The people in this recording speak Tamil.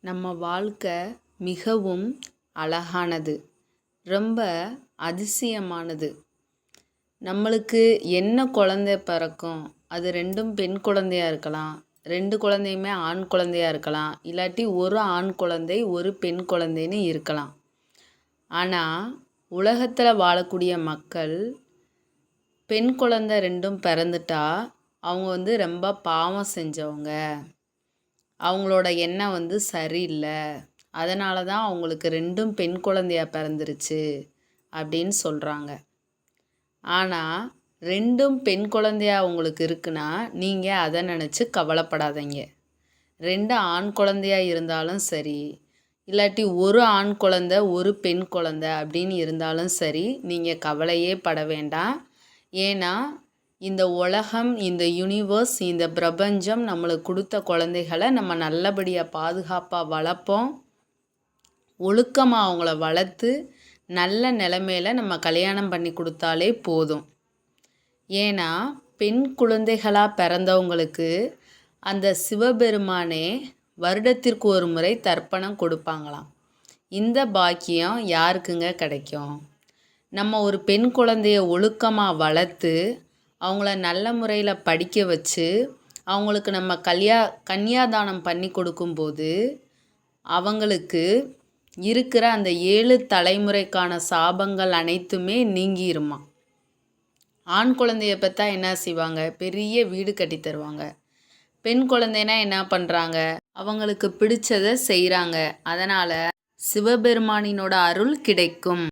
நம்ம வாழ்க்கை மிகவும் அழகானது, ரொம்ப அதிசயமானது. நம்மளுக்கு என்ன குழந்தை பிறக்கும், அது ரெண்டும் பெண் குழந்தையா இருக்கலாம், ரெண்டு குழந்தையுமே ஆண் குழந்தையா இருக்கலாம், இல்லாட்டி ஒரு ஆண் குழந்தை ஒரு பெண் குழந்தைன்னு இருக்கலாம். ஆனால் உலகத்தில் வாழக்கூடிய மக்கள் பெண் குழந்தை ரெண்டும் பிறந்துட்டா அவங்க ரொம்ப பாவம் செஞ்சவங்க, அவங்களோட எண்ணம் சரியில்லை, அதனால தான் அவங்களுக்கு ரெண்டும் பெண் குழந்தையா பிறந்துருச்சு அப்படின்னு சொல்கிறாங்க. ஆனால் ரெண்டும் பெண் குழந்தையா உங்களுக்கு இருக்குன்னா நீங்கள் அதை நினச்சி கவலைப்படாதீங்க. ரெண்டு ஆண் குழந்தையா இருந்தாலும் சரி, இல்லாட்டி ஒரு ஆண் குழந்தை ஒரு பெண் குழந்தை அப்படின்னு இருந்தாலும் சரி, நீங்கள் கவலையே பட வேண்டாம். ஏன்னா இந்த உலகம், இந்த யூனிவர்ஸ், இந்த பிரபஞ்சம் நம்மளுக்கு கொடுத்த குழந்தைகளை நம்ம நல்லபடியாக பாதுகாப்பாக வளர்ப்போம். ஒழுக்கமாக அவங்கள வளர்த்து நல்ல நிலைமையில் நம்ம கல்யாணம் பண்ணி கொடுத்தாலே போதும். ஏன்னா பெண் குழந்தைகளாக பிறந்தவங்களுக்கு அந்த சிவபெருமானே வருடத்திற்கு ஒரு முறை தர்ப்பணம் கொடுப்பாங்களாம். இந்த பாக்கியம் யாருக்குங்க கிடைக்கும்? நம்ம ஒரு பெண் குழந்தைய ஒழுக்கமாக வளர்த்து அவங்கள நல்ல முறையில் படிக்க வச்சு அவங்களுக்கு நம்ம கன்னியாதானம் பண்ணி கொடுக்கும்போது அவங்களுக்கு இருக்கிற அந்த 7 தலைமுறைக்கான சாபங்கள் அனைத்துமே நீங்கிருமா. ஆண் குழந்தைய பார்த்தா என்ன செய்வாங்க, பெரிய வீடு கட்டி தருவாங்க. பெண் குழந்தைனா என்ன பண்ணுறாங்க, அவங்களுக்கு பிடிச்சதை செய்கிறாங்க. அதனால் சிவபெருமானினோட அருள் கிடைக்கும்.